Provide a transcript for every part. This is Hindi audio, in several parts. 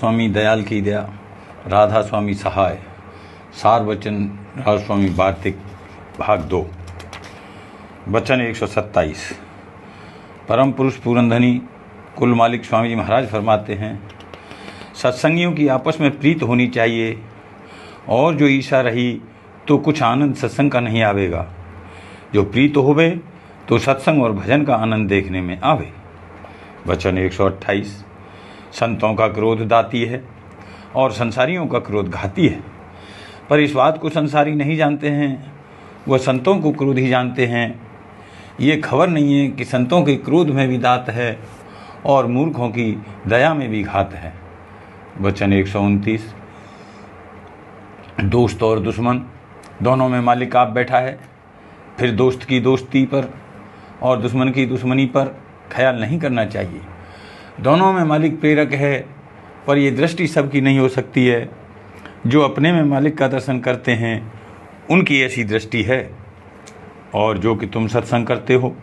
स्वामी दयाल की दया, राधा स्वामी सहाय, सार वचन राज स्वामी वार्तिक भाग 2। वचन 127। परम पुरुष पूरनधनी कुल मालिक स्वामी जी महाराज फरमाते हैं, सत्संगियों की आपस में प्रीत होनी चाहिए, और जो ईर्ष्या रही तो कुछ आनंद सत्संग का नहीं आवेगा। जो प्रीत होवे तो सत्संग और भजन का आनंद देखने में आवे। वचन 128। संतों का क्रोध दाती है और संसारियों का क्रोध घाती है, पर इस बात को संसारी नहीं जानते हैं, वह संतों को क्रोध ही जानते हैं। ये खबर नहीं है कि संतों के क्रोध में भी दात है और मूर्खों की दया में भी घात है। वचन 129। दोस्त और दुश्मन दोनों में मालिक आप बैठा है, फिर दोस्त की दोस्ती पर और दुश्मन की दुश्मनी पर ख्याल नहीं करना चाहिए। दोनों में मालिक प्रेरक है, पर यह दृष्टि सबकी नहीं हो सकती है। जो अपने में मालिक का दर्शन करते हैं उनकी ऐसी दृष्टि है, और जो कि तुम सत्संग करते हो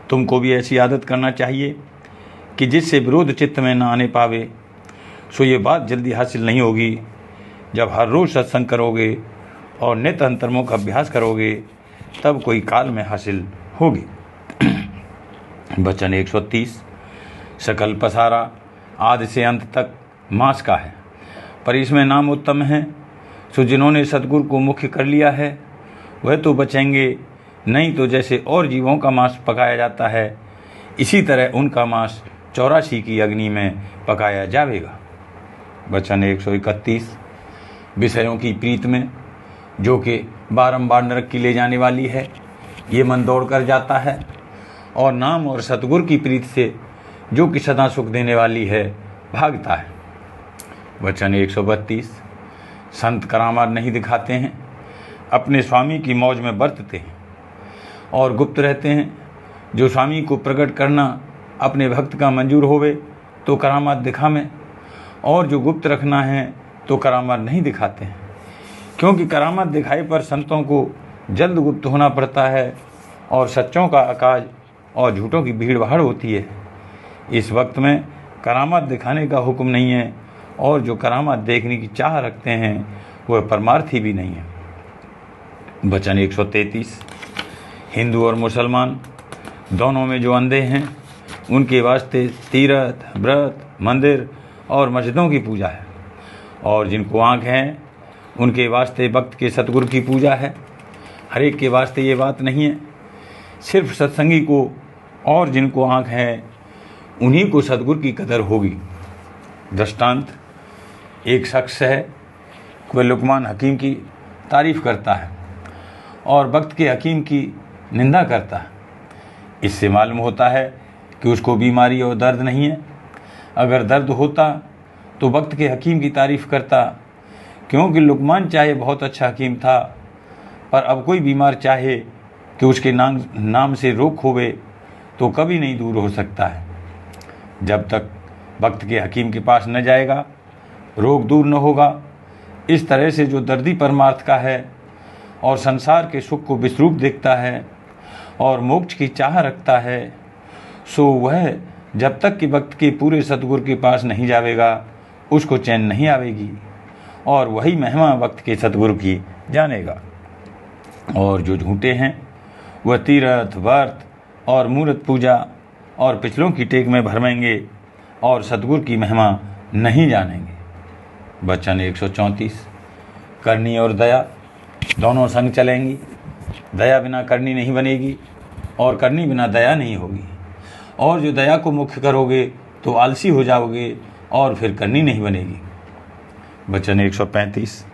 तुमको भी ऐसी आदत करना चाहिए कि जिससे विरोध चित्त में न आने पावे। सो ये बात जल्दी हासिल नहीं होगी। जब हर रोज़ सत्संग करोगे और नित्य अंतर्मुख अभ्यास करोगे तब कोई काल में हासिल होगी। वचन 130। सकल पसारा आदि से अंत तक मांस का है, पर इसमें नाम उत्तम है। सो जिन्होंने सतगुरु को मुख्य कर लिया है वह तो बचेंगे, नहीं तो जैसे और जीवों का मांस पकाया जाता है इसी तरह उनका मांस 84 की अग्नि में पकाया जाएगा। वचन 131। विषयों की प्रीत में जो कि बारंबार नरक की ले जाने वाली है, ये मन दौड़ कर जाता है, और नाम और सतगुरु की प्रीत से जो कि सदा सुख देने वाली है भागता है। वचन 132। संत करामात नहीं दिखाते हैं, अपने स्वामी की मौज में बरतते हैं और गुप्त रहते हैं। जो स्वामी को प्रकट करना अपने भक्त का मंजूर होवे तो करामात दिखावें, और जो गुप्त रखना है तो करामात नहीं दिखाते हैं, क्योंकि करामात दिखाई पर संतों को जल्द गुप्त होना पड़ता है और सच्चों का आकाज और झूठों की भीड़ भाड़ होती है। इस वक्त में करामात दिखाने का हुक्म नहीं है, और जो करामात देखने की चाह रखते हैं वह परमार्थी भी नहीं है। वचन 133। हिंदू और मुसलमान दोनों में जो अंधे हैं उनके वास्ते तीर्थ, व्रत, मंदिर और मस्जिदों की पूजा है, और जिनको आँख हैं उनके वास्ते भक्त के सतगुरु की पूजा है। हर एक के वास्ते ये बात नहीं है, सिर्फ सत्संगी को और जिनको आँख है उन्हीं को सतगुरु की कदर होगी। दृष्टांत, एक शख्स है, वह लुकमान हकीम की तारीफ़ करता है और वक्त के हकीम की निंदा करता है। इससे मालूम होता है कि उसको बीमारी और दर्द नहीं है। अगर दर्द होता तो वक्त के हकीम की तारीफ़ करता, क्योंकि लुकमान चाहे बहुत अच्छा हकीम था, पर अब कोई बीमार चाहे कि उसके नाम से रोग होवे तो कभी नहीं दूर हो सकता है। जब तक वक्त के हकीम के पास न जाएगा रोग दूर न होगा। इस तरह से जो दर्दी परमार्थ का है और संसार के सुख को विश्रूप देखता है और मोक्ष की चाह रखता है, सो वह जब तक कि वक्त के पूरे सतगुरु के पास नहीं जाएगा उसको चैन नहीं आवेगी, और वही महिमा वक्त के सतगुरु की जानेगा। और जो झूठे हैं वह तीर्थ, व्रत और मूर्त पूजा और पिछलों की टेक में भरमेंगे और सतगुरु की महिमा नहीं जानेंगे। वचन 134। करनी और दया दोनों संग चलेंगी। दया बिना करनी नहीं बनेगी और करनी बिना दया नहीं होगी। और जो दया को मुख्य करोगे तो आलसी हो जाओगे और फिर करनी नहीं बनेगी। वचन 135।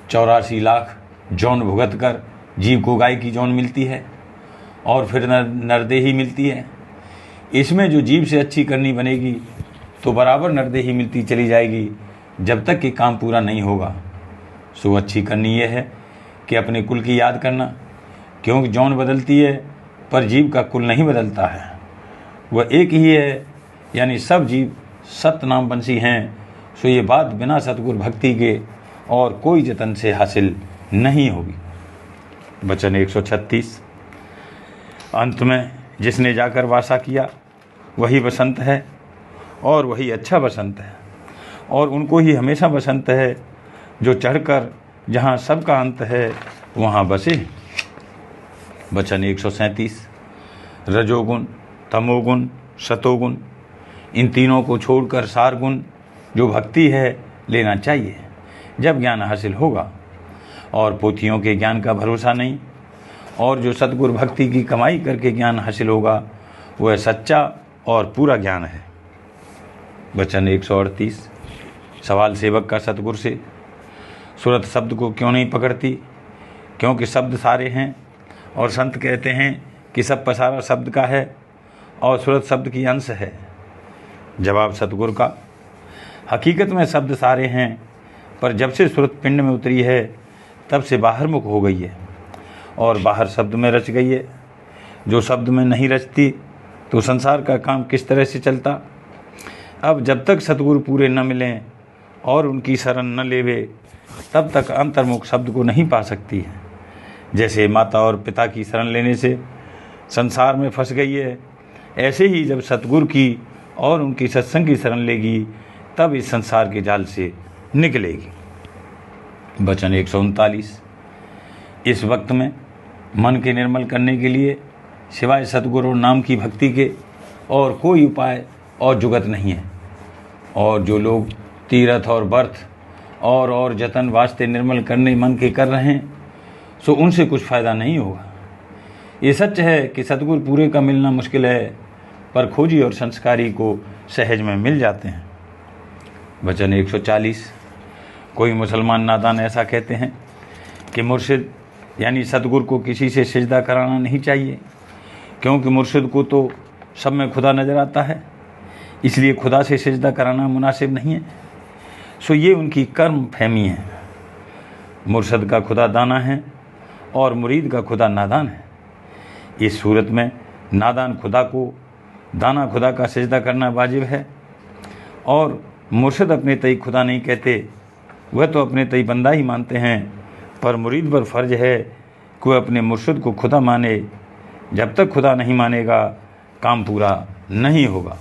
84 लाख जौन भुगत कर जीव को गाय की जौन मिलती है और फिर नरदेही मिलती है। इसमें जो जीव से अच्छी करनी बनेगी तो बराबर नरदेही मिलती चली जाएगी जब तक कि काम पूरा नहीं होगा। सो अच्छी करनी यह है कि अपने कुल की याद करना, क्योंकि जौन बदलती है पर जीव का कुल नहीं बदलता है। वह एक ही है, यानी सब जीव सत नाम बंसी हैं। सो ये बात बिना सतगुरु भक्ति के और कोई जतन से हासिल नहीं होगी। वचन 136। अंत में जिसने जाकर वासा किया वही बसंत है, और वही अच्छा बसंत है, और उनको ही हमेशा बसंत है, जो चढ़कर जहाँ सबका अंत है वहाँ बसे। वचन 137। रजोगुण, तमोगुण, सतोगुण, इन तीनों को छोड़कर सार गुण जो भक्ति है लेना चाहिए, जब ज्ञान हासिल होगा। और पोथियों के ज्ञान का भरोसा नहीं, और जो सतगुरु भक्ति की कमाई करके ज्ञान हासिल होगा वह सच्चा और पूरा ज्ञान है। वचन 138। सवाल सेवक का सतगुरु से, सुरत शब्द को क्यों नहीं पकड़ती? क्योंकि शब्द सारे हैं, और संत कहते हैं कि सब पसारा शब्द का है और सुरत शब्द की अंश है। जवाब सतगुरु का, हकीकत में शब्द सारे हैं, पर जब से सुरत पिंड में उतरी है तब से बाहर मुख हो गई है और बाहर शब्द में रच गई है। जो शब्द में नहीं रचती तो संसार का काम किस तरह से चलता? अब जब तक सतगुरु पूरे न मिलें और उनकी शरण न लेवे, तब तक अंतर्मुख शब्द को नहीं पा सकती है। जैसे माता और पिता की शरण लेने से संसार में फंस गई है, ऐसे ही जब सतगुरु की और उनकी सत्संग की शरण लेगी तब इस संसार के जाल से निकलेगी। वचन 139। इस वक्त में मन के निर्मल करने के लिए सिवाय सतगुरु और नाम की भक्ति के और कोई उपाय और जुगत नहीं है। और जो लोग तीर्थ और व्रत और जतन वास्ते निर्मल करने मन के कर रहे हैं, सो उनसे कुछ फ़ायदा नहीं होगा। ये सच है कि सतगुरु पूरे का मिलना मुश्किल है, पर खोजी और संस्कारी को सहज में मिल जाते हैं। वचन 140। कोई मुसलमान नादान ऐसा कहते हैं कि मुर्शिद यानी सतगुरु को किसी से सिजदा कराना नहीं चाहिए, क्योंकि मुर्शिद को तो सब में खुदा नज़र आता है, इसलिए खुदा से सिजदा कराना मुनासिब नहीं है। सो ये उनकी कर्म फहमी है। मुर्शिद का खुदा दाना है और मुरीद का खुदा नादान है। इस सूरत में नादान खुदा को, दाना खुदा का सिजदा करना वाजिब है। और मुर्शिद अपने तई खुदा नहीं कहते, वह तो अपने तई बंदा ही मानते हैं, पर मुरीद पर फ़र्ज है कि वह अपने मुर्शिद को खुदा माने। जब तक खुदा नहीं मानेगा काम पूरा नहीं होगा।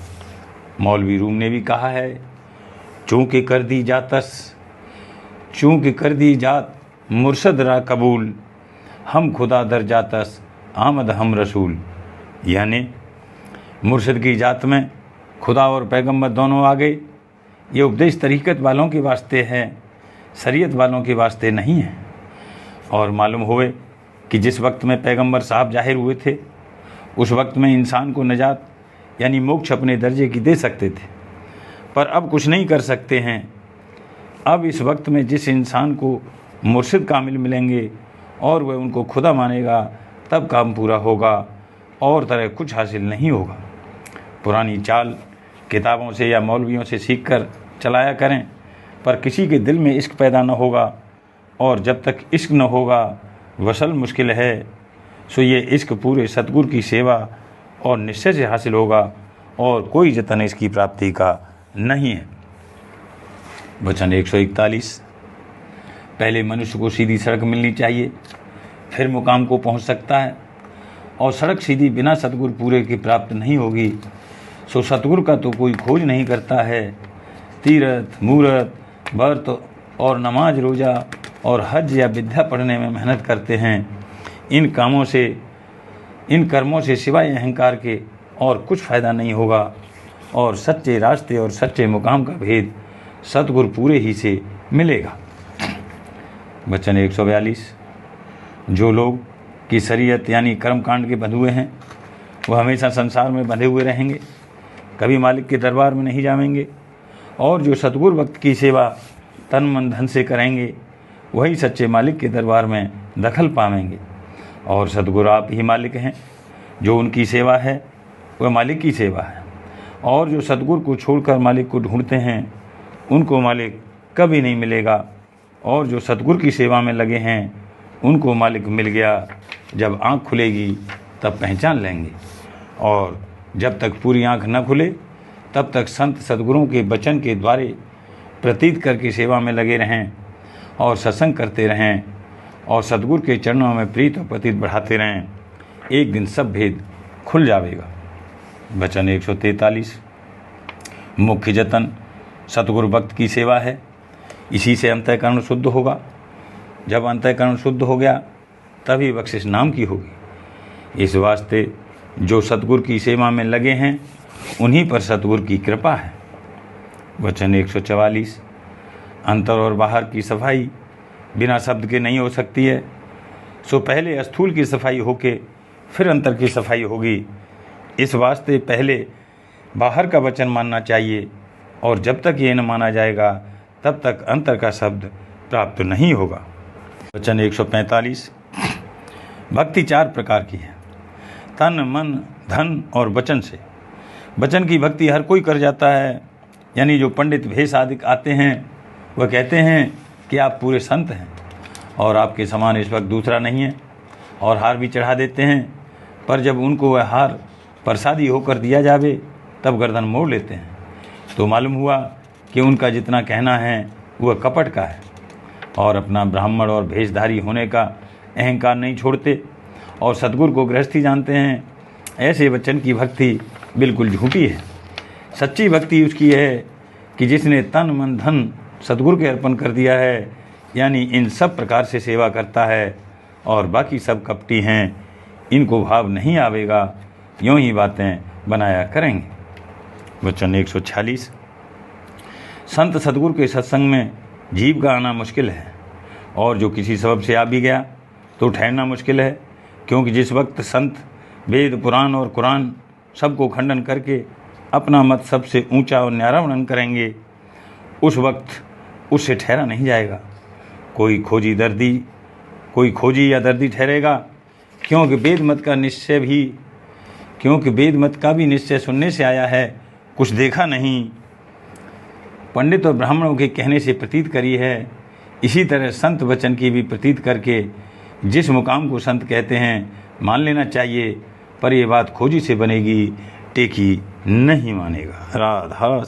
मौलवी रूम ने भी कहा है, चूँकि कर दी जात मुर्शिद रा कबूल, हम खुदा दर जातस आमद हम रसूल। यानी मुर्शिद की जात में खुदा और पैगंबर दोनों आ गए। ये उपदेश तरीक़त वालों के वास्ते है, शरीयत वालों के वास्ते नहीं है। और मालूम हुए कि जिस वक्त में पैगंबर साहब जाहिर हुए थे, उस वक्त में इंसान को नजात यानी मोक्ष अपने दर्जे की दे सकते थे, पर अब कुछ नहीं कर सकते हैं। अब इस वक्त में जिस इंसान को मुर्शिद कामिल मिलेंगे और वह उनको खुदा मानेगा, तब काम पूरा होगा, और तरह कुछ हासिल नहीं होगा। पुरानी चाल किताबों से या मौलवियों से सीखकर चलाया करें, पर किसी के दिल में इश्क पैदा न होगा, और जब तक इश्क न होगा वसल मुश्किल है। सो ये इश्क पूरे सतगुरु की सेवा और निश्चय से हासिल होगा, और कोई जतन इसकी प्राप्ति का नहीं है। वचन 141। पहले मनुष्य को सीधी सड़क मिलनी चाहिए, फिर मुकाम को पहुंच सकता है, और सड़क सीधी बिना सतगुरु पूरे की प्राप्त नहीं होगी। सो सतगुरु का तो कोई खोज नहीं करता है। तीर्थ, मूरत, व्रत और नमाज, रोज़ा और हज या विद्या पढ़ने में मेहनत करते हैं। इन कर्मों से सिवाय अहंकार के और कुछ फ़ायदा नहीं होगा, और सच्चे रास्ते और सच्चे मुकाम का भेद सतगुरु पूरे ही से मिलेगा। वचन 142। जो लोग की शरीयत यानी कर्मकांड के बंधे हुए हैं, वह हमेशा संसार में बंधे हुए रहेंगे, कभी मालिक के दरबार में नहीं जाएंगे। और जो सतगुरु भक्त की सेवा तन मन धन से करेंगे, वही सच्चे मालिक के दरबार में दखल पाएंगे। और सतगुरु आप ही मालिक हैं, जो उनकी सेवा है वह मालिक की सेवा है। और जो सतगुरु को छोड़कर मालिक को ढूंढते हैं, उनको मालिक कभी नहीं मिलेगा। और जो सतगुरु की सेवा में लगे हैं, उनको मालिक मिल गया। जब आँख खुलेगी तब पहचान लेंगे, और जब तक पूरी आँख न खुले तब तक संत सतगुरुओं के वचन के द्वारे प्रतीत करके सेवा में लगे रहें और सत्संग करते रहें, और सतगुरु के चरणों में प्रीत और प्रतीत बढ़ाते रहें। एक दिन सब भेद खुल जाएगा। वचन 143। मुख्य जतन सतगुरु भक्त की सेवा है। इसी से अंतःकरण शुद्ध होगा। जब अंतःकरण शुद्ध हो गया तभी बख्शिश नाम की होगी। इस वास्ते जो सतगुरु की सेवा में लगे हैं उन्हीं पर सतगुरु की कृपा है। वचन 144। अंतर और बाहर की सफाई बिना शब्द के नहीं हो सकती है। सो पहले स्थूल की सफाई होके फिर अंतर की सफाई होगी। इस वास्ते पहले बाहर का वचन मानना चाहिए और जब तक ये न माना जाएगा तब तक अंतर का शब्द प्राप्त नहीं होगा। वचन 145। भक्ति 4 प्रकार की है, तन मन धन और वचन से। वचन की भक्ति हर कोई कर जाता है, यानी जो पंडित भेष आदि आते हैं वह कहते हैं कि आप पूरे संत हैं और आपके समान इस वक्त दूसरा नहीं है, और हार भी चढ़ा देते हैं। पर जब उनको वह हार प्रसादी होकर दिया जावे तब गर्दन मोड़ लेते हैं। तो मालूम हुआ कि उनका जितना कहना है वह कपट का है और अपना ब्राह्मण और भेषधारी होने का अहंकार नहीं छोड़ते और सतगुरु को गृहस्थी जानते हैं। ऐसे वचन की भक्ति बिल्कुल झूठी है। सच्ची भक्ति उसकी है कि जिसने तन मन धन सतगुरु के अर्पण कर दिया है, यानी इन सब प्रकार से सेवा करता है, और बाकी सब कपटी हैं, इनको भाव नहीं आवेगा, यूँ ही बातें बनाया करेंगे। वचन 146। संत सतगुरु के सत्संग में जीव का आना मुश्किल है, और जो किसी सबब से आ भी गया तो ठहरना मुश्किल है, क्योंकि जिस वक्त संत वेद पुराण और कुरान सबको खंडन करके अपना मत सबसे ऊंचा और न्यारा वर्णन करेंगे, उस वक्त उससे ठहरा नहीं जाएगा। कोई खोजी या दर्दी ठहरेगा, क्योंकि वेद मत का भी निश्चय सुनने से आया है, कुछ देखा नहीं। पंडित और ब्राह्मणों के कहने से प्रतीत करी है, इसी तरह संत वचन की भी प्रतीत करके जिस मुकाम को संत कहते हैं मान लेना चाहिए, पर यह बात खोजी से बनेगी, टेकी नहीं मानेगा। राधा।